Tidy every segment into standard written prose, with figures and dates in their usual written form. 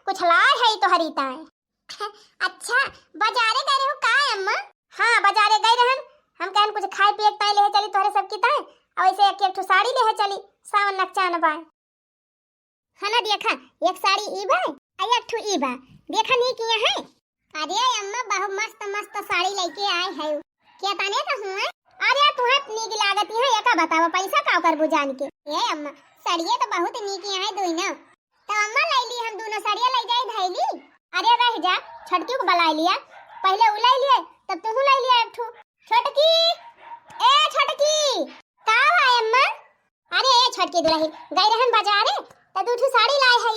कुछ लाए है तो हरीता है। अच्छा बाजारे गए रहो का अम्मा? हाँ बाजारे गए रहन, हम कहन कुछ खाए पिए ताई ले चली तोहरे सब की ताई, और ऐसे एक साड़ी ले चली सावन नकचान बाय। हना देखा एक साड़ी ई बा और एक ठो ई बा, देखा नहीं किया है। अरे अम्मा बहुत मस्त मस्त साड़ी लेके आए है, क्या ताने का हुआ? अरे तुहे नीक लागत है एका बतावा पैसा का कर बुझान के। ए अम्मा साड़ियां तो बहुत नीक है दोई ना, तो अम्मा ले ली हम दोनों साड़ियां ले जाए धैली। अरे रह जा छटकी को बुला लिया, पहले उ ले लिए तब तू ले लिया एक ठो। छटकी ए छटकी का है अम्मा? अरे ए छटकी दुल्हन गई रहन बाजारे त दू ठो साड़ी लाए है,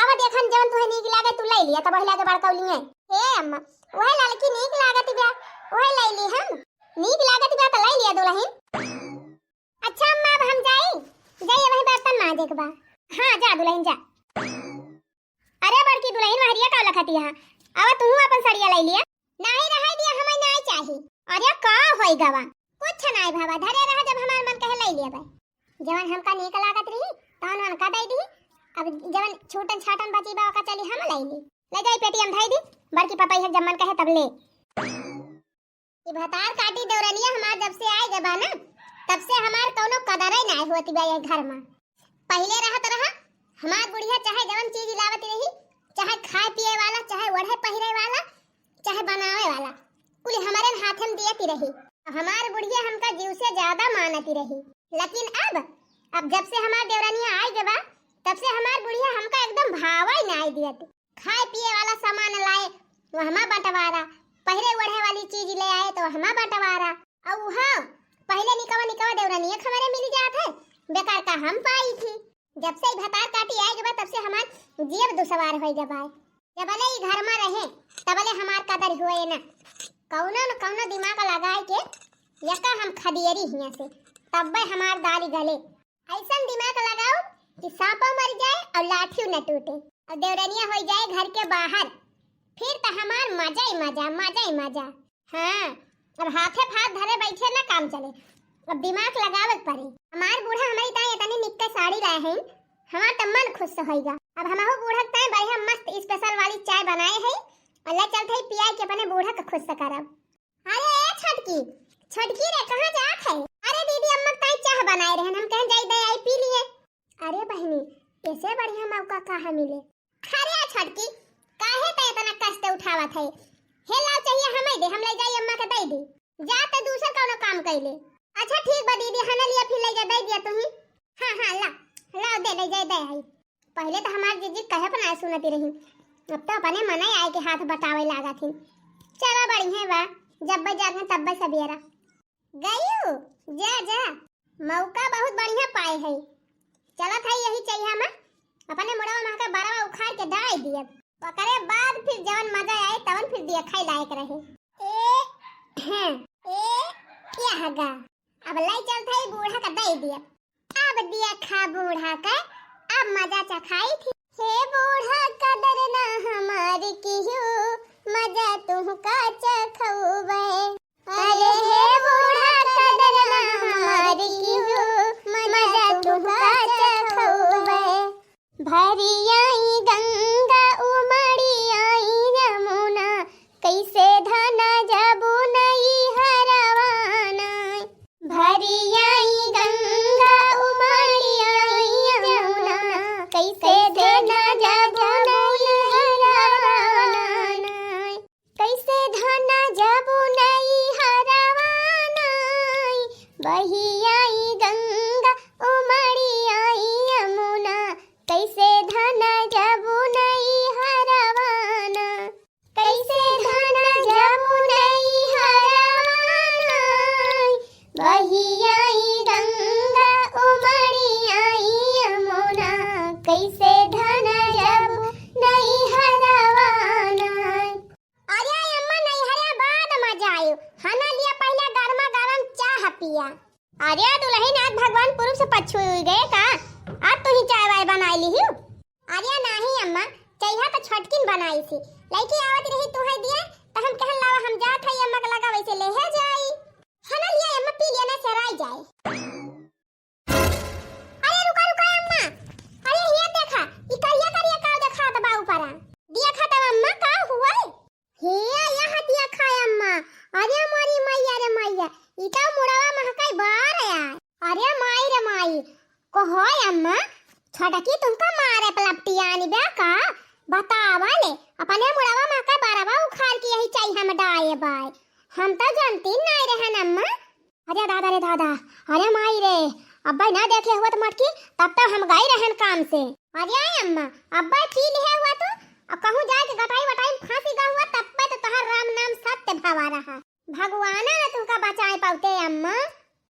अब देखन जवन तुहे नीक लागे तू ले लिया, तब पहिला के बड़का लिए। ए अम्मा ओहे लड़की नीक लागत बा ओहे ले ली हम, नीक लागत बा त ले लिया दुल्हन। अच्छा अम्मा अब हम जाई वही बर्तन मांजे के बा। हां जा दुल्हन जा। अरे बड़की दुल्हन हरिया का लखती है, अब तू अपन साड़िया ले लिया। नहीं रह दिया हमें नहीं चाहिए। अरे का होई गवा कुछ नहीं भावा धरे रह, जब हमार मन कहे ले लिया बा, जवन हमका नीक लागत रही तवन हमका दे दी, अब जवन छूटन छाटन बची बा का चली हम ले ली। ले जाई पेटीएम धई दी, बड़की पापा है जब मन कहे तब ले। ई भतार काटी देवरनिया हमार जब से आए गबा ना तब से हमार कोनो कदर ही नहीं होती बा ये घर में। पहले रहत रहा हमार बुढ़िया चाहे जवन चीज लावत रही, चाहे खाए पिए वाला, चाहे ओढ़े पहिरे वाला, चाहे बनावे वाला, कुल हमारे हाथ में दियती रही। हमार बुढ़िया हमका जीव से ज्यादा मानती रही। लेकिन अब जब से हमार देवरानिया आई गबा तब से हमार बुढ़िया हमका एकदम भावा ही नहीं दियती। खाए पिए वाला सामान लाए वो हमा बंटवारा, पहिरे ओढ़े वाली चीज ले आए तो हमा बंटवारा, और हाँ पहले निकवा देवरानिया हमारे मिल जात है, बेकार का हम पाई थी। जब से भतार काटी आए गबा तब से हमार जीव दुसवार होई गबा। जबले ई घर में रहे तबले हमार कदर हुए ना, कौनो न कौनो दिमाग लगाए के यका हम खदियरी हिया से तब हमार दाली गले। ऐसा दिमाग लगाओ कि सांपो मर जाए और लाठी न टूटे और देवरनिया हो जाए घर के बाहर, फिर तो हमार मजा ही मजा। हाँ अब हाथे फाथ धरे बैठे ना काम चले, अब दिमाग लगावत पड़े। हमार बूढ़ा हमारी ताई इतनी निक्का साड़ी लाए हैं, हमार तो मन खुश होएगा। अब हमहु बूढ़ा ताई बढ़िया मस्त स्पेशल वाली चाय बनाए हैं और ले चलते ही पिया के अपने बूढ़ा का खुश करब। अरे ए छटकी रे कहां जात है? अरे दीदी अम्मा ताई चाय बनाए रहन, हम कहीं जाई दे आई पी लिए। अरे बहनी ऐसे बढ़िया मौका कहां मिले? अरे छटकी काहे ते इतना कष्ट उठावत है? हेला चाहिए हमें दे, हम ले जाई अम्मा के दे दी, जा तो दूसरा कोनो काम कइले। अच्छा ठीक बा दीदी हने लिया फिर ले जा दे दिया तुही। हां ला दे ले जाए दे आई। पहले तो हमार जीजी कहे पर ना सुनती रही, अब तो अपने मने आए के हाथ बटावे लागा थी। चला बढ़िया बा, जब बे जागे तब बे सबेरा गयो जा मौका बहुत बढ़िया पाए है। चला था यही चाहिए हमें, अपने मुड़वा में का बरवा उखाड़ के डाल दिया, ओकरे बाद फिर जवन मजा आए तवन फिर दिया खाई लायक रहे। क्या हगा अब लाई चलता ही बूढ़ा का दे दिया, अब दिया खा बूढ़ा का, अब मजा चखाई थी। हे बूढ़ा कदर ना हमारी कियो, मजा तुह का चखौबे। अरे हे बूढ़ा कदर ना हमारी कियो, मजा तुह का चखौबे। भरी आई गंगा उमड़ी आई यमुना, कैसे धना जबू नहीं हरवाना। भरी आई गंगा उमड़ी आई यमुना, कैसे धना जबू नहीं हरवाना। कैसे धना जबू नहीं हरवाना। बही आई गंगा उमड़ी आई यमुना, कैसे धना जबू नहीं हरवाना। कैसे धना जबू नहीं हरवाना। बही आई गंगा उमड़ी आई यमुना, कैसे धना जबू नहीं हरवाना। अरे अम्मा नहीं हरे बाद मजा आयो, हना लिया पहले गर्मा गरम चाह पिया। अरे दुल्हन आज भगवान पुरुष से पछुई हुई गए का? आज तो ही चाय वाय बनाई ली हूँ। अरे नहीं अम्मा चाहिए तो छटकिन बनाई थी, लड़की आवत रही तू है दिया तो हम कहन लावा हम जात है अम्मा के लगा वैसे ले है जाई। हना लिया अम्मा पी लिया ना सराय जाए। अरे रुका अम्मा, अरे ये देखा ई करिया का देखा तो बा ऊपर। इता मुड़ावा महकाई बार आया। अरे माई रे माई को होय अम्मा छटकी तुमका मारे पलपटियानी बे का बतावा ले अपने मुड़ावा महकाई बारवा उखाड़ के यही चाहिए हम डाए बाय हम तो जानती नहीं रहन अम्मा। अरे दादा रे दादा अरे माई रे अब्बा ना देखे हुआ तो मटकी तब तक हम गए रहन काम से। अरे अम्मा अब्बा पी लिया हुआ तो अब कहूँ जाए के गटाई वटाई फांसी गा हुआ तब पे तो तोहर राम नाम सत्य भवा रहा भगवाना ना तुमका बचाए पाउते अम्मा।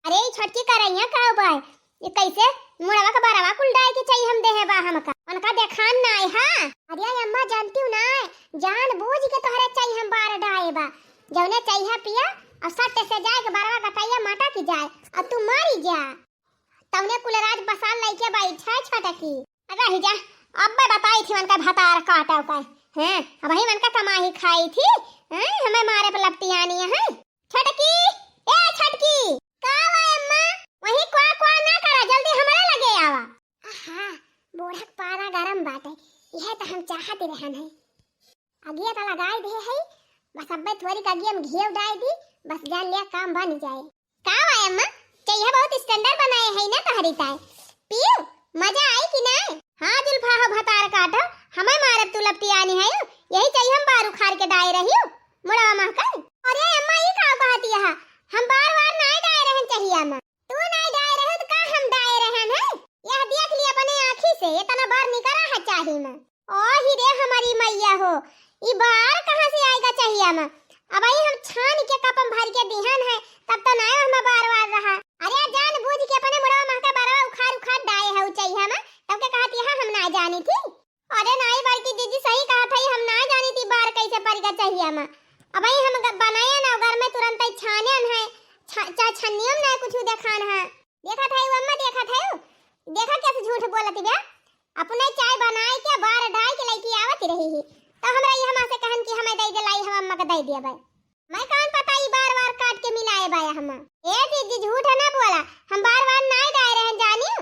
अरे छटकी करैया का बाय ये कैसे मुड़वा का बारवा कुल डाई के चाहिए हम देहे बा हमका उनका देखान ना है। हां अरे अम्मा जानती हूं ना जान बूझ के तोहरे चाहिए हम बार डाए बा जौने चाहिए पिया और सट्टे से जाए के बारवा गटाइया माटा की जाए और तू मारी जा तवने कुलराज बसाल लइके बैठा छटकी। अरे ही जा अब मैं बताई थी उनका भतार काटा का हैं अब ही उनका कमाई खाई थी हैं हमें मारे पे लपटियानी है। छटकी ए छटकी का हुआ अम्मा वही क्वा ना करा जल्दी हमारे लगे आवा। हां बूढ़ा पारा गरम बाटे यह तो हम चाहते रहन है अगिया तो लगाई दे है बस अब थोड़ी का अगिया में घी डाल दी बस जान लिया काम बन जाए। का हुआ अम्मा चाहिए बहुत स्टैंडर्ड बनाए है ना तहरी ताए पियो मजा आई कि नहीं। हां जुल्फा हो भतार काटो हमें मारब तू लपटियानी है यही चाहिए हम बार उखाड़ के डाए रही मुड़वा महकाई। अरे अम्मा ये का कहती है हम बार-बार नहीं डाए रहन चाहिए अम्मा तू नहीं डाए रहे तो का हम डाए रहन है यह देख लिया अपने आंखी से इतना बार निकरा है चाहिए मैं। ओ ही रे हमारी मैया हो ये बार कहां से आएगा चाहिए अम्मा अब आई हम छान के कपम भर के दिहन है तब तो नहीं हम बार-बार रहा। अरे जान बूझ के अपने मुड़वा महका बारवा उखाड़ डाए है चाहिए हम तब के कहती है हम ना जानी थी। अरे नहीं बल्कि दीदी सही कहा था हम ना जानी थी बार कैसे परिका चाहिए हम अब ही हम बनाए ना घर में तुरंत ही छाने है चाहे छन्नियों ना कुछ देखान है देखा था अम्मा देखा कैसे झूठ बोलती बे अपने चाय बनाए के बार डाल के लेके आवत रही ही तो हमरा ये हमा से कहन कि हमें दे दे लाई हम अम्मा के दे दिया भाई मैं कान पता ही बार-बार काट के मिलाए बाया हम ए दीदी झूठ है ना बोला हम बार-बार नहीं डाए रहन जानी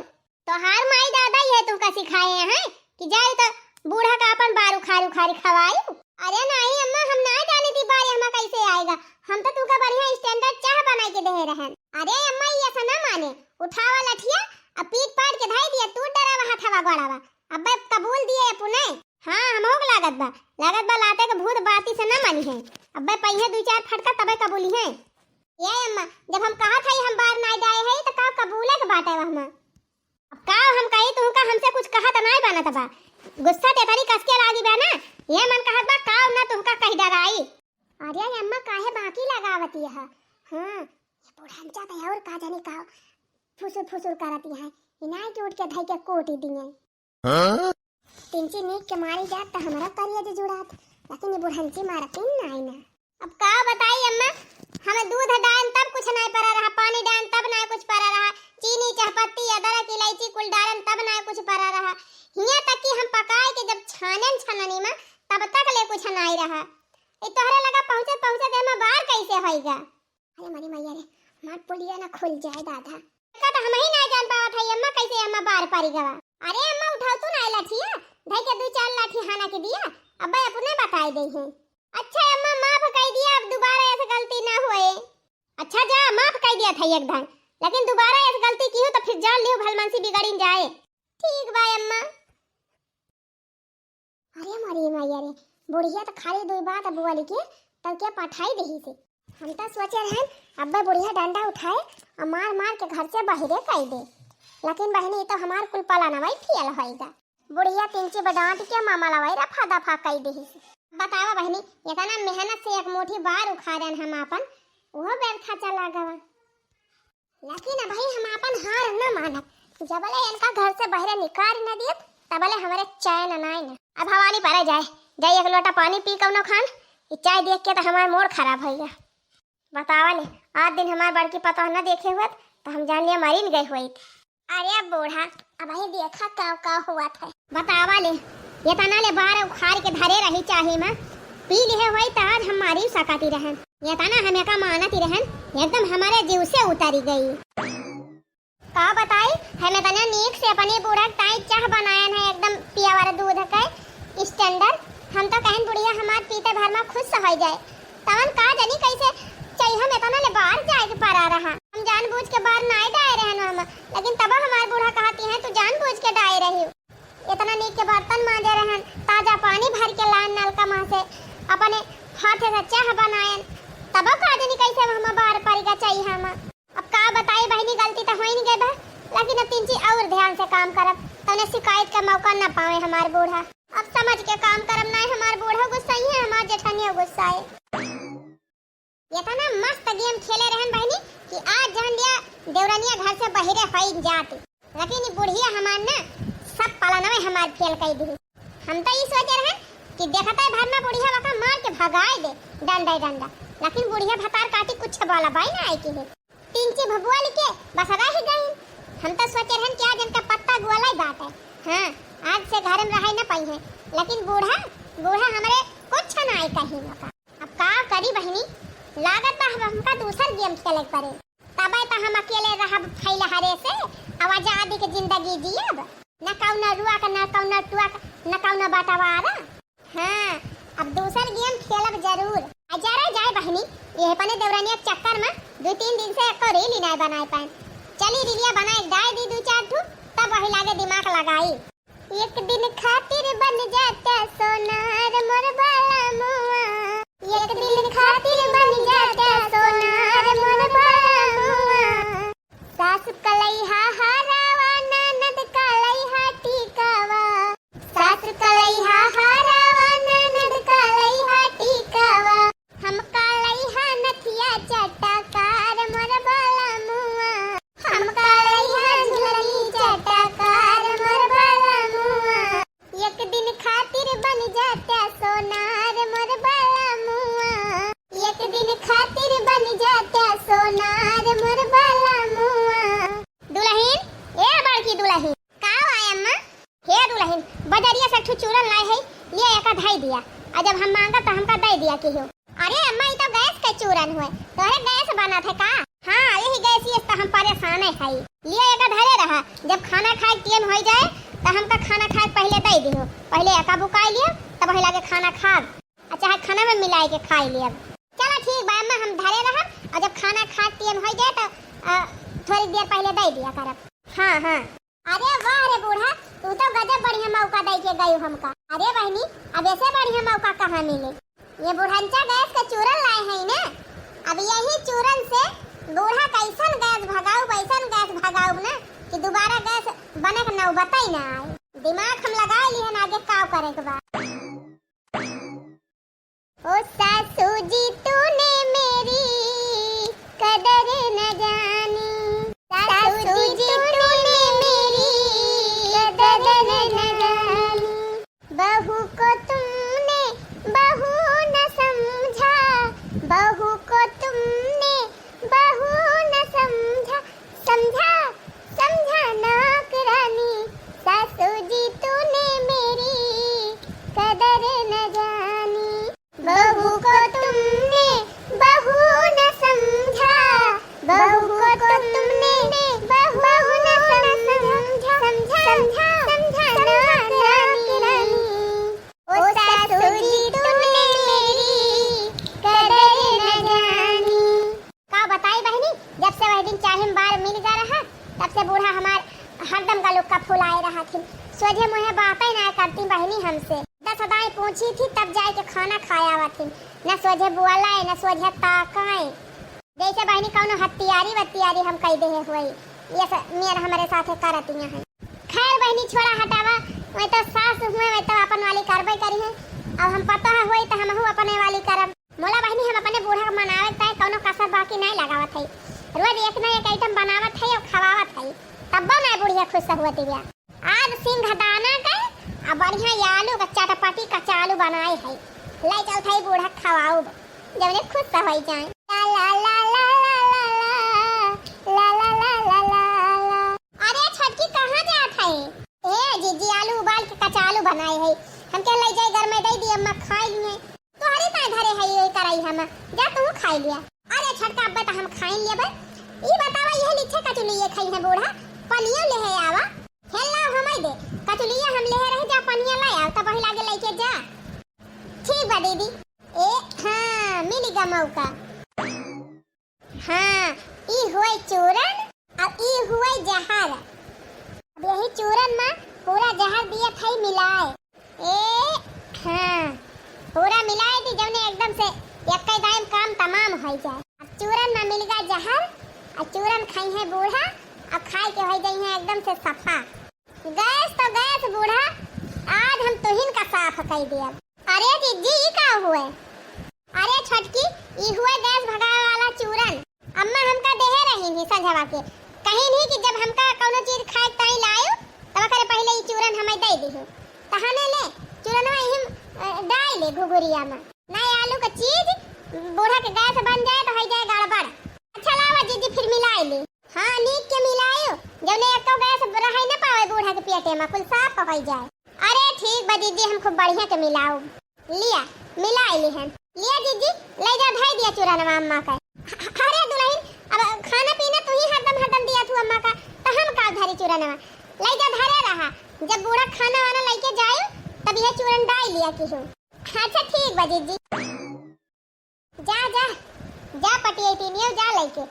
तो हार माई दादा ये तुमका सिखाए हैं कि जाए तो बूढ़ा का अपन बार उखाड़ खवाई। अरे नहीं अम्मा हम ना जाने थी बार हमें कैसे आएगा हम तो तुमका बढ़िया स्टैंडर्ड चाय बना के दे रहन। अरे अम्मा ये ऐसा ना माने उठावा लठिया अब पीट पाट के धाई दिया तू डरा वहां थवा गड़ावा अब कबूल दिए पुने। हां हमो के लागत बा लाते के भूत बाती से ना मानी है अब पहिए दो चार फटका तबे कबूली है। ये अम्मा जब हम कहा था हम बार नहीं डाए है तो का कबूले के बाटे हम अब का हम कही तुमका हमसे कुछ कहा त नहीं बनत बा गुस्सा ते तरी कस के लागी बा ना ये मन कहत बा का ना तुमका कह डराई। अरे अम्मा काहे बाकी लगावती है हां ये बुढ़ान जाता है और का जाने का फुसुर करती है इनाई के उठ के धई के कोटी दिए हां तिनची नीक के मारी जात त हमरा करिए जे जुड़ात लेकिन ये बुढ़ानची मारती नहीं ना। अब का बताई अम्मा हमें दूध डाल तब कुछ नहीं पड़ा रहा पानी डाल तब नहीं कुछ पड़ा रहा चीनी चाहपत्ती अदरक इलायची कुल डालन तब नहीं कुछ पड़ा रहा हिया तक कि हम पकाए के जब छाननी में तब तक ले कुछ नहीं रहा ए तोहरे लगा पहुंचे दे में बाहर कैसे होएगा। अरे मरी मैया रे मत बोलिए ना खुल जाए दादा का तो हम ही नहीं जान पावत है अम्मा कैसे अम्मा बाहर पड़ी गवा। अरे अम्मा उठाओ तू ना लाठिया धई के दो चार लाठी हाना के दिया अब अपने बताई दे है। अच्छा अम्मा माफ कर दिया अब दोबारा ऐसे गलती ना होए। अच्छा जा माफ कर दिया था एकदम लेकिन दोबारा ऐसे गलती की हो तो फिर जान लियो भलमनसी बिगड़ी जाए। ठीक बा अम्मा। अरे मरी मैया रे बुढ़िया तो खाली दो बात अब वाली के तब क्या पठाई देही से हम तो सोचे रहन अब्बा बुढ़िया डंडा उठाए और मार के घर से बाहरे कर दे लेकिन बहनी तो हमार कुल पला नवाई फियल होएगा बुढ़िया तिनची बडांट के मामा लवाई रफा दफा कर देही से। बतावा बहनी इतना मेहनत से एक मुट्ठी बार उखाड़न हम अपन वो व्यर्थ चला गवा लेकिन अब भाई हम अपन हार न मानब जबले इनका घर से बाहर निकाल न दिए तबले हमारे चैन नाई न। अब भवानी पर जाए एक लोटा पानी पी कौनो खान ये चाय देख के तो हमार मूड खराब हो गया। बतावा ले आज दिन हमार बड़की पता न देखे हुआ तो हम जान लिया मरी गई हुई। अरे बूढ़ा अब ही देखा का हुआ था बतावा ले ये तना ले बार उखाड़ के धरे रही चाहे मैं पी लिए हुई तो आज हमारी सकाती रहन ये तना हमें का मानती रहन एकदम हमारे जीव से उतारी गई। का बताई हमें तना नीक से अपनी बूढ़ा टाइट चाह बनाया है एकदम पिया वाला दूध का स्टैंडर्ड हम तो कहन बुढ़िया हमार पीते भर में खुश हो जाए तवन का जानी कैसे चाहिए हम इतना ले बाहर जाए के पड़ा रहा। हम जानबूझ के बाहर नहीं डाए रहन हम, लेकिन तब हमार बूढ़ा कहती है तू जानबूझ के डाए रही हो। इतना नीक के बर्तन मांजे रहन, ताजा पानी भर के लान नलका मां से, अपने हाथ से चाह बनायन, तब का जानी कैसे हम बाहर परिगा चाहिए हम। अब का बताई बहनी, गलती तो हो ही नहीं गई बा, लेकिन अब 3 चीज और ध्यान से काम करब तो उन्हें शिकायत का मौका न पावे हमार बूढ़ा। अब समझ के काम करब, नहीं हमार बूढ़ा गुस्सा ही है, हमार जेठानी गुस्सा है। ये था ना मस्त गेम खेले रहन बहनी कि आज जान लिया देवरानिया घर से बहिरे होई जाती, लेकिन बुढ़िया हमार ना सब पालनवे हमार फेल कई दी। हम तो ये सोचे रहन कि देखता है भर में बुढ़िया बका मार के भगाए दे डंडा डंडा, लेकिन बुढ़िया भतार काटी कुछ बोला बाई ना आई की है। 3 ची भबुआ लिखे बस रह गई। हम तो सोचे रहन कि आज इनका पत्ता गुआला ही बात है। हां आज से घर में रह न पाई है, लेकिन बूढ़ा हमरे कुछ ना आई कहीं मका। अब का करी बहनी, लागत बा हमका दूसर गेम खेले पड़े, तबे तो हम अकेले रहब फैल हरे से आवाज आदि के जिंदगी जियब, न कौना रुआ का न कौना टुआ का न कौना बटवारा। हां अब दूसर गेम खेलब जरूर। अजारा जाए बहनी, ये पने देवरानिया चक्कर में 2-3 दिन से एको रील नहीं बनाए पाए। चली रीलिया बनाए डाल दी 2-4 ठू, तब वही लागे दिमाग लगाई। एक दिन खातिर बन जाता सोनार मोर बाला मुआ, एक दिन खातिर बन जाता सोनार मोर बाला मुआ। सास कलैहा हारावा ननद कलैहा टीकावा, सास कलैहा हारावा ननद कलैहा टीकावा, हम कलैहा नथिया चटकार मोर बाला मुआ, हम कलैहा झुलनी चटकार मोर बाला मुआ। एक दिन खातिर बन जाता सोनार मोर बाला मुआ, एक दिन खातिर बन जाता सोनार मोर बाला मुआ। दुल्हन ए बड़की दुल्हन का आय अम्मा? हे दुल्हन बजरिया से चूरन लाए है, ये एक धाई दिया, और जब हम मांगा तो हमका दे दिया कि हो। अरे अम्मा ये तो गैस के चूरन हुए, तोरे गैस बना थे का? हां यही गैस ये तो हम परेशान है। लिए एक धरे रहा, जब खाना खाए टाइम हो जाए तो हमका खाना खाए पहले दे दियो, पहले एका बुकाई लिया तब वही लागे खाना खाब, अच्छा है खाना में मिलाई के खाई लिया। चलो ठीक बा अम्मा हम धरे रहब, और जब खाना खा टाइम हो जाए तो थोड़ी देर पहले दे दिया करब। हां हां अरे वाह रे बूढ़ा, तू तो गजब बढ़िया मौका दे के गई हमका। अरे बहनी अब ऐसे बढ़िया मौका कहां मिले? ये बुढ़ंचा गैस के चूरन लाए हैं ना, अब यही चूरन से बूढ़ा कैसन गैस भगाऊ वैसन गैस भगाऊ ना कि दोबारा गैस बने के नौबत ही ना आए। दिमाग हम लगा लिए ना आगे का करे के बा। ओ सासू जी तूने मेरी कदर न जानी, सासू जी तूने मेरी कदर न जानी, बहू को तुमने बहू न समझा, बहू को तुमने बहू न समझा, समझा समझा नौकरानी, सासू जी तूने मेरी कदर न जानी, बहू को तुमने बहू न समझा, बहू को तुमने बहू न समझा, समझा समझा नौकरानी, ओ सासू जी तूने मेरी कदर न जानी। का बताई बहनी, जब से वह दिन चाहे बार मिल जा रहा तब से बूढ़ा हमार हरदम का लोग का फुलाए रहा थी, सोझे मुहे बातें ना करती बहनी हमसे। 10 सदाएं पूछी थी तब जाए के खाना खाया हुआ थी, न सोझे बुआलाए न सोझे ताकाए, जैसे बहनी कौनो हत्यारी हम कह दे हुए ये मेर हमारे साथे करती हैं। खैर बहनी छोड़ा हटावा, मैं तो सास हुए मैं तो अपन वाली करबे करी है, अब हम पता है होई तो हमहू अपने वाली करब। मोला बहनी हम अपने बूढ़ा को मनावत है, कौनो कसर बाकी नहीं लगावत है, रोज एक ना एक आइटम बनावत है और खवावत है, तब मैं बुढ़िया खुश होती बिया। आज सिंह दाना का आ बढ़िया आलू का चटपटी कच्चा आलू बनाए है, ले चल थाई बूढ़ा खवाऊ जब ने खुश हो जाए। ला ला ला ला ला ला ला ला ला ला। अरे छटकी कहाँ जात है? ए जीजी आलू उबाल के कच्चा आलू बनाए है, हम के ले जाए घर में दे दी अम्मा खाई लिए, तो हरी ता धरे है ये कराई हम जा तू खाई लिया। अरे छटका अब तो हम खाई लिए बे, ई बतावा ये लीचे कचुलिए खाई है बूढ़ा, पनिया ले है आवा खेलना हमें दे, कचुलिया हम ले रहे जा पनिया ले आ तब वही लागे लेके जा। ठीक बा दीदी, ए हां मिलेगा मौका। हां ई हुए चूरन और ई हुए जहर। अब यही चूरन में पूरा जहर दिया था मिलाए। ए हाँ पूरा मिलाए थी जब एकदम से एक दाम काम तमाम हो जाए। अब चूरन में मिल गया जहर और चूरन खाई है बूढ़ा और खाई के हो गई है एकदम से सफा। गैस तो गैस बूढ़ा, आज हम तुहिन का साफ कर दिया। अरे जीजी ई का हुए? अरे छटकी ई हुए गैस भगावे वाला चूरन। अम्मा हमका देहे रही थी संझवा के, कहीं नहीं कि जब हमका कोनो चीज खाए ताई लायो तब करे पहले ई चूरन हमें दे दीहु। तहने ले चूरनवा हम डाल ले घुघुरिया में। नहीं आलू का चीज बूढ़ा के गैस बन जाए तो हो जाए गड़बड़। अच्छा लावा जीजी फिर मिलाई ले। हाँ नीक के मिलायो जब ने एक गैस रह न पावे बूढ़ा के पेटे में कुल साफ हो जाए। अरे ठीक बा दीदी हम खूब बढ़िया के मिलाओ। लिया मिलाई ली हम। लिया दीदी ले जा भाई दिया चूरनवा अम्मा का। अरे दुल्हन अब खाना पीना तू ही हरदम दिया तू अम्मा का तो हम का धरी चूरनवा ले जा धरे रहा। जब बूढ़ा खाना वाना लेके जाए तब यह चूरन डाल लिया किहू। अच्छा ठीक बा दीदी जा जा जा पटिए तीनियो जा लेके।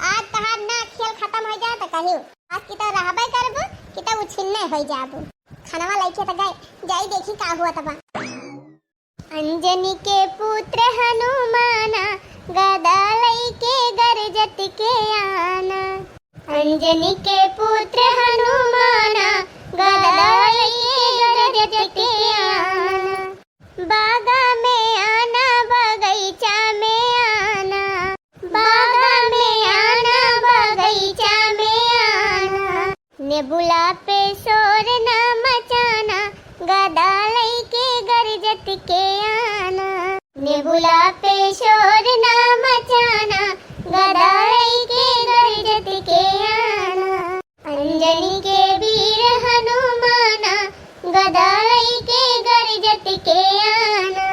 आज तहार ना खेल खत्म हो जाए तो कहियो आज की तो रहबे करबो कि तो उछिन्ने हो जाबो। खानावा लेके तो गए जाई देखी का हुआ तबा। अंजनी के पुत्र हनुमाना गदा लेके गरजत के आना। अंजनी के पुत्र हनुमाना गदा लेके गरजत के आना। बागा में आना बगीचा में आना। बागा में आना बगीचा में आना। नेबुला पे शोर न मचाना गदा लेके गरजत के आना। नेबुला पे शोर न मचाना गदा लेके गरजत के आना। अंजनी के वीर हनुमाना गदा लेके गरजत के आना।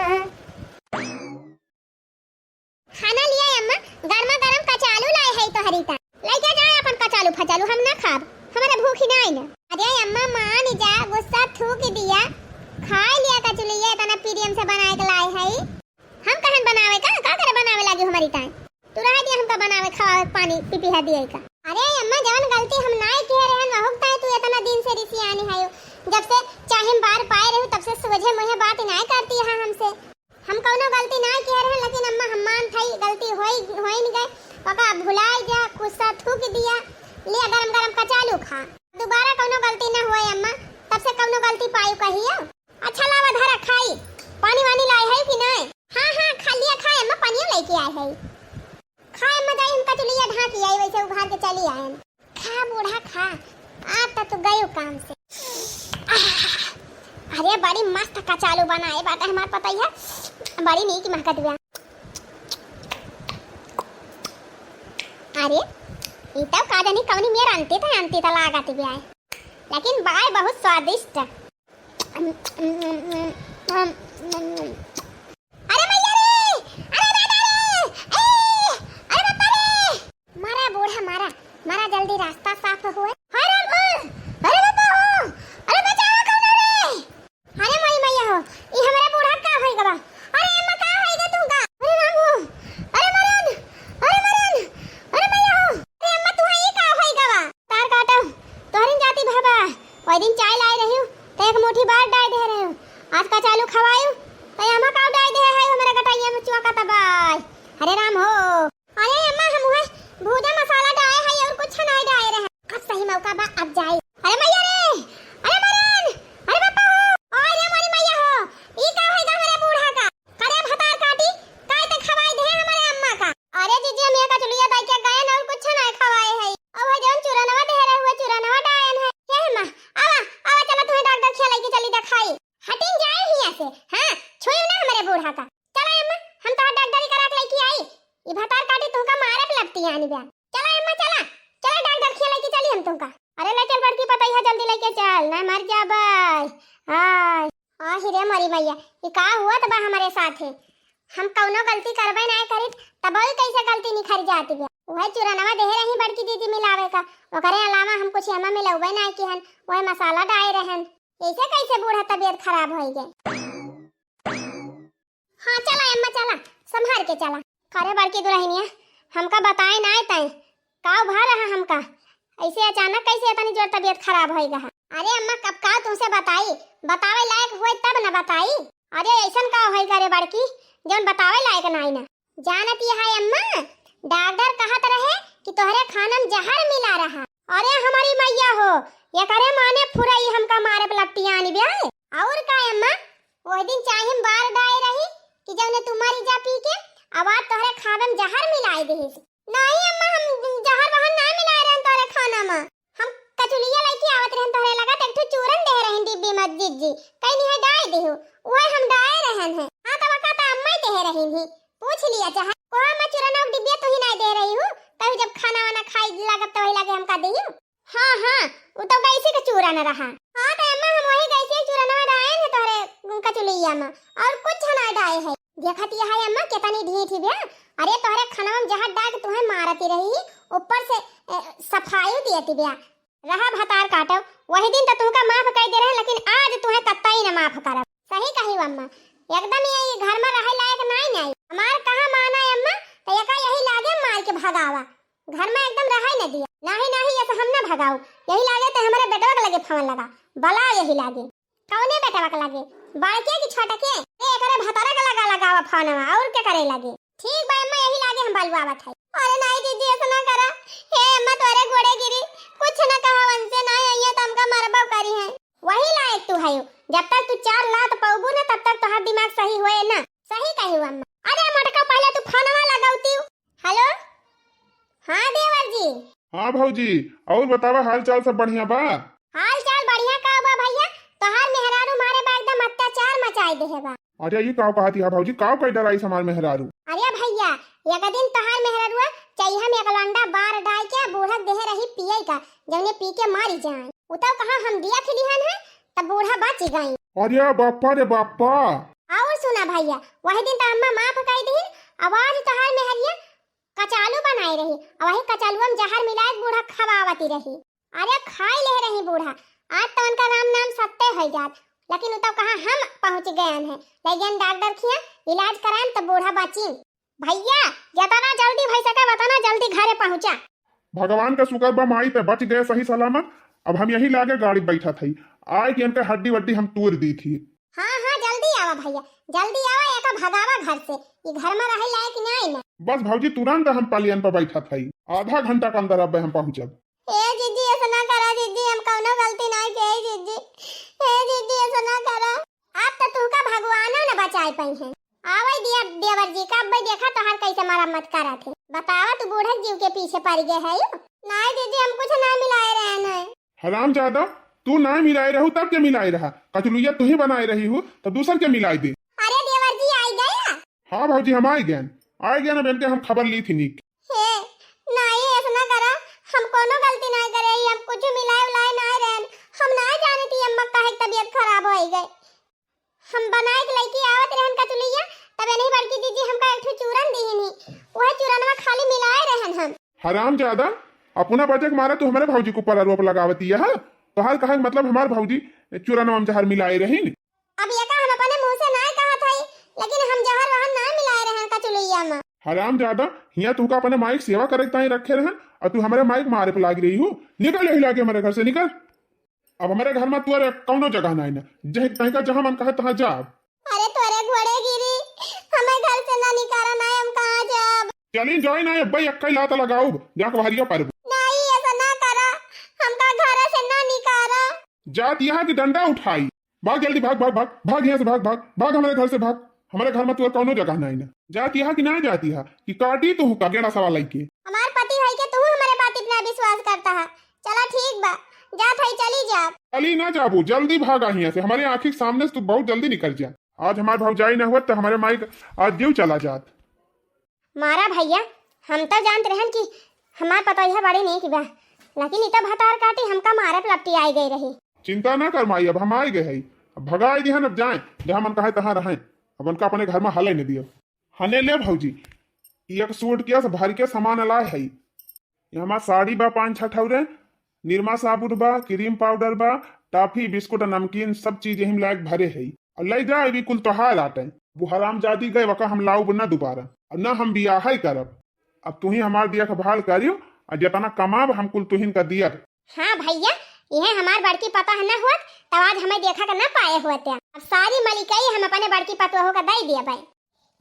खाना लिया अम्मा गरमा गरम कचालू लाए है तो हरीता लेके जाए अपन कचालू फचालू हम ना खाब हमारा भूख ही नहीं ना। अरे अम्मा मान जा गुस्सा थूक दिया खा लिया कचलिया तना पीरियम से बनाए के लाए है। हम कहन बनावे का करे बनावे लागी हमारी टाइम तू रह दिया हमका बनावे खावे पानी पीपी है दिए का। अरे अम्मा जवन गलती हम नाई कह रहन वहुकता है तू इतना दिन से रिसियानी है जब से चाहे बार पाए रहू तब से सोझे मुझे बात नहीं करती है हमसे। हम कोनो गलती नहीं कह रहे लेकिन अम्मा हम मान थई गलती होई नहीं गए पका भुलाई जा गुस्सा थूक दिया। ले गरम गरम कचालू खा दोबारा कोनो गलती ना होए अम्मा तब से कोनो गलती पायू कहियो। अच्छा लावा धरा खाई पानी वानी लाए है कि नहीं? हां हां खा लिया खाए अम्मा पानी लेके आए है। खाए अम्मा जाई हम कचलिया ढाकी आई वैसे उघार के चली आए। खा बूढ़ा खा आज तक तो गयो काम से। अरे बड़ी मस्त कचालू बनाए बात हमार पता ही है बड़ी नीक महकत बा। अरे ई तो का जानी कवनी मेर अंती था लागत बा लेकिन बाय बहुत स्वादिष्ट। अरे मैया रे अरे दादा रे अरे बापा रे मारा बूढ़ा मारा मारा जल्दी रास्ता साफ हुए। अरे बापा हो अरे बचाओ कौन रे। अरे मई मैया हो ई हमरा बूढ़ा का होई गबा। अरे अम्मा का होई गे तू का। अरे राम हो अरे मरन अरे मैया हो अरे अम्मा तू ई का होई गबा। तार काटो तोहरिन जाती भाबा ओई दिन चाय लाई रही तो एक मुट्ठी बात डाल दे रहे आज का चालू खवायू तो अम्मा का डाल दे है हमरा कटाइया में चुआ का तबाय। अरे राम हो अरे अम्मा हम है भूजा मसाला डाले है और कुछ नहीं डाले रहे अब सही मौका बा अब जाए। अरे मैया रे अरे मरन अरे बापा हो अरे हमारी मैया हो ई का होएगा हमारे बूढ़ा का। करे भतार काटी काय ते खवाई दे हमारे अम्मा का। अरे जीजी हम का चुलिया दाई के गए और कुछ नहीं खवाए है अब है जौन चूरनवा दे रहे हुए चूरनवा डायन है। ये अम्मा आवा आवा चला तुम्हें डॉक्टर खिया लेके चली दिखाई हटिन जाए हिया से। हां छोयो ना हमारे बूढ़ा का। चला अम्मा हम तो डॉक्टरी करा के लेके आई ई भतार काटी तुमका मारे पे लगती है आनी बा। चला अम्मा चला चला डॉक्टर खिया लेके चली हम तुमका। अरे ले चल बड़की पता है जल्दी लेके चल ना मर जा बाय। हाय आ हिरे मरी मैया ये का हुआ तब हमारे साथ है हम कौनो गलती करबे नहीं करी तब ही कैसे गलती निखर जाती है। वह चूरनवा दे रही बड़की दीदी मिलावे का ओकरे अलावा हम कुछ हमें मिलौबे नहीं किहन वह मसाला डाले रहन ऐसे कैसे बूढ़ा तबीयत खराब हो गए। हाँ चला अम्मा चला संभाल के चला। करे बड़की दुल्हनिया हमका बताए ना तय ऐसे अचानक कैसे इतनी जोर तबीयत खराब हो गई? अरे अम्मा कब का तुमसे बताई, बतावे लायक होए तब न बताई। अरे ऐसन का होई करे बड़की जौन बतावे लायक नहीं ना। जानती है अम्मा, डॉक्टर कहत रहे कि तोहरे खाना में जहर मिला रहा। अरे हमारी मैया हो, ये करे माने फुरई हमका मारे पलटियानी बे। और का अम्मा, वो दिन चाहे बार डाई रही कि जौने तुम्हारी जा पी के आवाज तोहरे खावे में जहर मिलाई दे। नहीं अम्मा, हम जहर वहन ना मिलाए रहन तोहरे खाना में। हम कचुलिया लेके आवत रहन, तोहरे लगा एक चूरन दे रहन डिब्बी में जी कहीं नहीं डाई देहु, ओए हम डाए रहन है। हां तब का त अम्मा दे रहन ही, पूछ लिया चाहे कोहा में चूरन और डिब्बी तो ही नहीं दे रही हूं, कभी जब खाना वाना खाई लागत तो वही लगे हमका देहु। हां वो तो कैसे का चूरन रहा। हां त अम्मा हम वही कैसे चूरन में डाए है तोहरे कचुलिया में, और कुछ ना डाए है। देखती है अम्मा कितनी ढीठ ही बे। अरे तोहरे खाना में जहर डाल के तुम्हें मारती रही, ऊपर से सफाई देती बे। रहा भतार काटो, वही दिन तो तुमका माफ कर दे रहे, लेकिन आज तुम्हें कतई न माफ करब। सही कही अम्मा, एकदम ये घर में रहे लायक नहीं। हमार कहां माना है अम्मा, तो यका यही लागे मार के भगावा, घर में एकदम रहे न दिया। नहीं ये तो हम ना भगाऊ, यही लागे तो हमारे बेटवा के लगे फोन लगा बला, यही लागे। कौने बेटवा के लगे, बड़के की छोटे के? ए करे भतारा के लगावा फोन में, और क्या करे लगे? ठीक बा अम्मा, यही लागे हम बलवावत है। अरे नहीं दीदी ऐसा ना करा, हे अम्मा तोरे गोड़े गिरी, कुछ ना कहा वंसे ना आइए तो हमका मरबो करी है। वही लायक तू है, जब तक तू 4 लात पाऊबू ना तब तक तोहार दिमाग सही होए ना। सही कही अम्मा। अरे मटका पहले तू फोनवा लगाउती। हेलो हां देवर जी। हाँ भौजी, और बतावा हाल चाल सब बढ़िया बा? हाल चाल बढ़िया का बा भैया, तोहार मेहरारू मारे बा एकदम अत्याचार मचाई देहे बा। अरे ये काव कहती है भौजी, काव कई डराई समार मेहरारू? अरे भैया एक दिन तोहार मेहरारुआ चैहा में एकलंडा बार डाल के बूढ़ा देह रही पिए का, जौने पी के मारी जाए। उतो कहा हम दिया खिलिहन है तब बूढ़ा बच गई। अरे बापा रे बापा। और सुना भैया, वही दिन तो अम्मा माफ कर दी, आवाज तोहार मेहरिया कचालू बनाई रही, और वही कचालुआ में जहर मिलाए बूढ़ा खवावती रही। अरे खाई ले रही बूढ़ा, आज तो उनका नाम सत्य हो जात, लेकिन उतो कहा हम पहुंच गए हैं, लेकिन डॉक्टर खिया इलाज कराएं तो बूढ़ा बची। भैया जितना जल्दी भई सके उतना जल्दी घरे पहुंचा। भगवान का शुक्र बा माई ते बच गए सही सलामत। अब हम यही लागे गाड़ी बैठा थी, आए कि इनका हड्डी वड्डी हम तोड़ दी थी। हाँ जल्दी आवा भैया, जल्दी आवा, एका भगावा घर से, ये घर में रहे लायक नहीं ना। बस भौजी तुरंत हम पलियन पर बैठा थी, आधा घंटा के अंदर अब हम पहुंचब। ए जीजी ऐसा ना करा दीदी, हम कौनो गलती नहीं की दीदी। ए दीदी ऐसा ना करा, आप तो तुमका भगवान न बचाए पई है। आवई दिया देवर जी का भाई, देखा तो हर कैसे मारा मत करा थे। बतावा तू बूढ़ा जीव के पीछे पड़ गए है। नहीं दीदी हम कुछ ना मिलाए रहे हैं। हराम ज्यादा, तू ना मिलाए रहू तब के मिलाए रहा, कचलुइया तू ही बनाए रही हो तो दूसर के मिलाई दे। अरे देवर जी आई गया? हाँ भौजी हम आए गए ना, बेन के हम खबर ली थी नीक। हे नहीं ऐसा ना करा, हम कोनो गलती नहीं करे, हम कुछ मिलाए उलाए नहीं रहे, हम ना जाने थी अम्मा का तबीयत खराब हो गई। हम बनाए के लेके आवत रहन कचुलिया, तब नहीं बड़की दीदी हमका एक चूरन दी नहीं, वह चूरन में खाली मिलाए रहन हम। हराम ज्यादा, अपना बचक मारा तो हमारे भौजी को पर आरोप लगावती है। तो हाल कहा मतलब हमार भौजी चूरन में जहर मिलाए रही। अब ये का हम अपने मुंह से नहीं कहा था, लेकिन हम जहर वहन ना मिलाए रहन कचुलिया में। हराम ज्यादा, हिया तू का अपने माइक सेवा करे ताई रखे रहन, और तू हमारे माइक मारे पे लाग रही हो। निकल यही लाके हमारे घर से निकल। अब हमारे घर में तू कौनो जगह नहीं ना, कहीं का जहां मन कहे तहां जा। अरे तोरे घोड़े गिरी, हमें घर से ना निकाला ना, हम कहां जाब? चली जाए ना भाई, अक्का लाता लगाओ जाके भारिया पर। नहीं ऐसा ना करा, हमका घर से ना निकाला। जात यहाँ की डंडा उठाई, भाग जल्दी, भाग भाग भाग भाग यहाँ से, भाग भाग भाग हमारे घर से भाग। हमारे घर में तू कौनो जगह नहीं ना, जाती है कि ना जाती है कि काटी तू का गेड़ा सवाल लेके। हमारे पति भाई के तू हमारे बात इतना विश्वास करता है। चला ठीक बा, जा भाई चली जा। चली ना जाबू, जल्दी भागा यहाँ से, हमारे आँखी के सामने से तू बहुत जल्दी निकल जा। आज हमारे भौजाई न हुआ तो हमारे माइक आज जीव चला जात। मारा भैया, हम तो जानते रहन कि हमारे पता यह बड़ी नहीं की बा, लेकिन इतना भतार काटी हमका मारे पे लपटी आई गई रही। चिंता ना कर माई, अब हम आए गए है, अब भगाए दिहन, अब जाए जहाँ मन कहे तहाँ रहें। अब उनका अपने घर में हले न दियो। हने ले भौजी, एक सूट किया से भर के सामान लाए है। ये हमार साड़ी बा 5-6 ठौरे, निरमा साबुन बा, क्रीम पाउडर बा, टॉफी बिस्कुट नमकीन सब चीज हम लायक भरे है। और ले जाए भी कुल तोहार आटे, वो हराम जादी गए वका हम लाऊ न दोबारा, और न हम बियाह ही करब। अब तू ही हमार दिया का भाल करियो, और जितना कमाब हम कुल तुहिन का दिया। हाँ भैया, यह हमार बड़की पता है ना हुआ तब आज हमें देखा कर ना पाए हुए थे। अब सारी मलिकाई हम अपने बड़की पतोह का दे दिया भाई।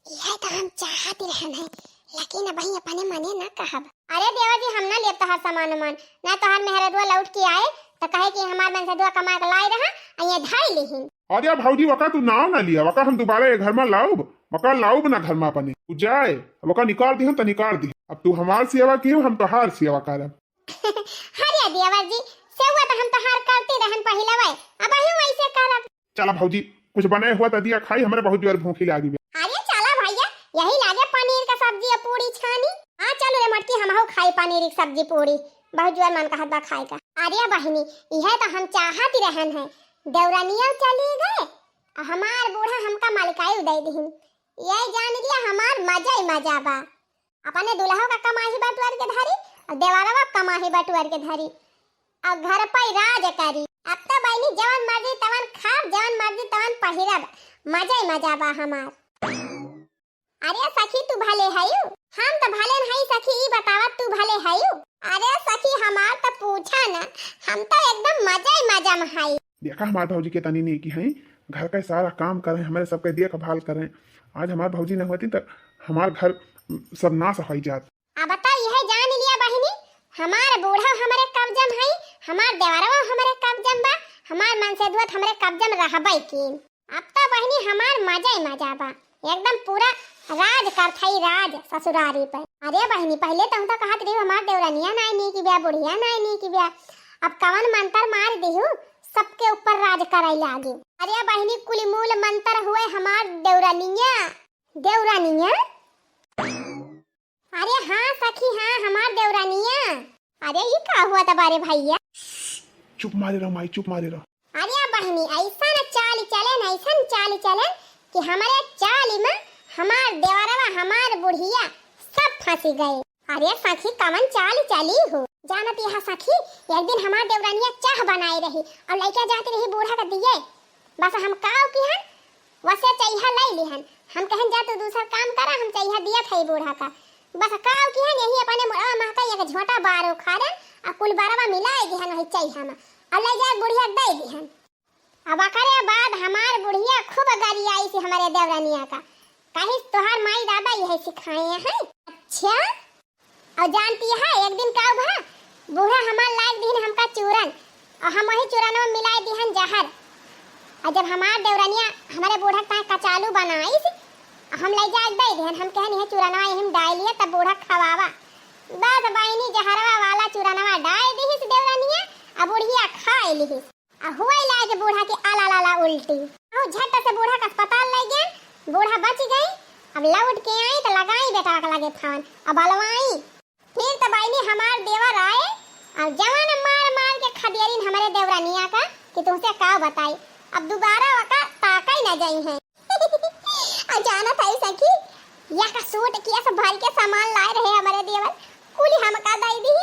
यह तो हम चाहते रहन है, लेकिन अब अपने मने ना कहब। अरे देवा जी, हम ना लेब तोहार सामान उमान, ना तोहार मेहरदुआ लौट के आए तो कहे कि हमार मन से दुआ कमा के लाई रहा और ये धाई लेहिन। अरे भौजी वका तू नाव ना लिया, वका हम दोबारा ये घर में लाऊब, वका लाऊब ना घर में अपने तू जाए, वका निकाल दी तो निकाल दी। अब तू हमार सेवा की हम तोहार सेवा करब। अरे देवा जी, सेवा तो हम तोहार करते रहन पहिला भाई, अब हम वैसे करब। चला भौजी, कुछ बनाए हुआ तो दिया खाई, हमारे बहुत जोर भूखी लागी। अरे चला भैया, यही लागे पनीर का सब्जी और पूरी छानी। हाँ चलो रे मटकी, हम खाई पनीर की सब्जी पूरी, बहुत जोर मन कहत बा खाए का। अरे बहिनी, यह तो हम चाहत रहन है, देवरानिया चली गए और हमार बूढ़ा हमका मालिकाई उदय दिहिन। यही जान लिया हमार मजा ही मजा बा। अपने दुल्हा का कमाही बटुआर के धरी और देवारा कमाही बटुआर के धरी और घर पर राज करी। अब तो बहनी जवन मर्जी तवन खाब, जवन मर्जी तवन पहिरब, मजा ही मजा बा हमार। अरे सखी तू भले हयू? हम तो भले नहीं सखी, ई बतावा तू भले हयू? अरे सखी हमार तो पूछा ना, हम तो एकदम मजा ही मजा में हई। देखा हमारे भौजी के तनी नहीं की है, घर का सारा काम करें, हमारे सबके देखभाल करें। आज हमारे भौजी न होती तो हमार घर सब नाश हो जात। अब बता, यह जान लिया बहिनी, हमार बूढ़ा हमारे कब्जा में हई, हमार देवरवा हमारे कब्जा में बा, हमार मन से दुआत हमारे कब्जा में रहबई की। अब तो बहिनी हमार मजा ही मजा बा, एकदम पूरा राज करथई राज ससुरारी पे। अरे बहिनी, पहले तो हम तो कहत रही हमार देवरानिया नहीं की ब्याह, बुढ़िया नहीं की ब्याह, अब कवन मंत्र मार दिहु सबके ऊपर राज कराई लागे। अरे बहिनी, कुल मूल मंत्र हुए हमार देवरानिया। देवरानिया? अरे हाँ सखी, हाँ हमार देवरानिया। अरे ये का हुआ तबारे भैया? चुप मारे रहो माई, चुप मारे रहो। अरे बहिनी, ऐसा न चाल चलन, ऐसा चाल चलन कि हमारे चाल में हमार देवरवा हमार बुढ़िया सब फंसी गए। अरे सखी कवन चाल चली हो? जानत यह सखी, एक दिन हमार देवरानिया चाह बनाई रही और लइका जाती रही बूढ़ा का दिए, बस हम काव की हन वसे चाहिए लै लिहन। हम कहन जा तू दूसरा काम करा, हम चाहिए दिया था बूढ़ा का, बस काव की हन यही अपने मुड़ा महका एक झोटा बारो खारन और कुल बारवा मिलाए दिहन वही चाहिए हम और ले जा बुढ़िया दे दिहन। अब करे बाद हमार बुढ़िया खूब गरी आई सी हमारे देवरानिया का, कहीं तोहार माई दादा यही सिखाए हैं। अच्छा, और जानती है एक दिन का भा बूढ़ा हमार लायक दिन हमका चूरन और हम वही चूरन में मिलाए दिहन जहर। और जब हमार देवरानिया हमारे बूढ़ा का कचालू बनाई सी, हम ले जा दे दिहन, हम कहन यह चूरनवा यही डाल लिए तब बूढ़ा खवावा। बस बहनी जहरवा वाला चूरनवा डाल दी से देवरानिया और बुढ़िया खाए ली और हुआ लागे बूढ़ा के आला लाला उल्टी। और झट से बूढ़ा का अस्पताल ले गए, बूढ़ा बच गई। अब लौट के आई तो लगाई बेटा का लगे फान अब अलवाई। फिर तो बहनी हमार देवर आए और जवान मार मार के खदेरिन हमारे देवरानिया का कि तुमसे का बताई। अब दोबारा वका ताका ही न जाई है। अचानक आई सखी, यह का सूट किया सब भर के सामान लाए रहे हमारे देवर, कुली हमका दई दी।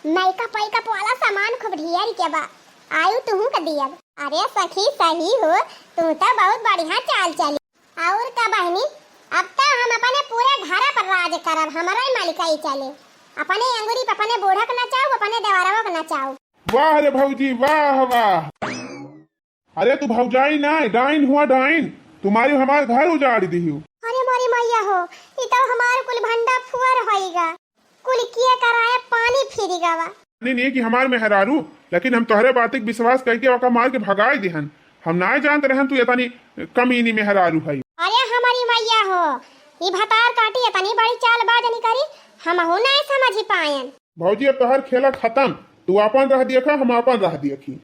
नैका पैका वाला सामान खूब ढेर के बा, आयु तुहू का दिया। अरे सखी सही हो, तू तो बहुत बढ़िया चाल चली। और का बहनी, अब तो हम अपने पूरे घर पर राज करब, हमारा ही मालिकाई चले। अपने अंगूरी पे अपने बूढ़ा को नचाओ, अपने देवरवा को नचाओ। वाह रे भौजी, वाह वाह। अरे तू भौजाई ना डाइन हुआ डाइन, तुम्हारी हमारे घर उजाड़ दी हो। अरे मोरी मैया हो, ये तो हमारे कुल भंडा फुअर होइगा, कुल किए कराए पानी फिरिगा वा। नहीं कि हमार में हरारू, लेकिन हम तोहरे बात विश्वास करके वका मार के भगाए दिहन। हम ना जानते रहन तू इतनी कमीनी में हरारू है। अरे हमारी मैया हो, ये भतार काटी इतनी बड़ी चाल बाजनी करी, हम हो ना समझ पायन। भौजी अब तोहर खेला खत्म, तू अपन रह देखा, हम अपन रह देखी।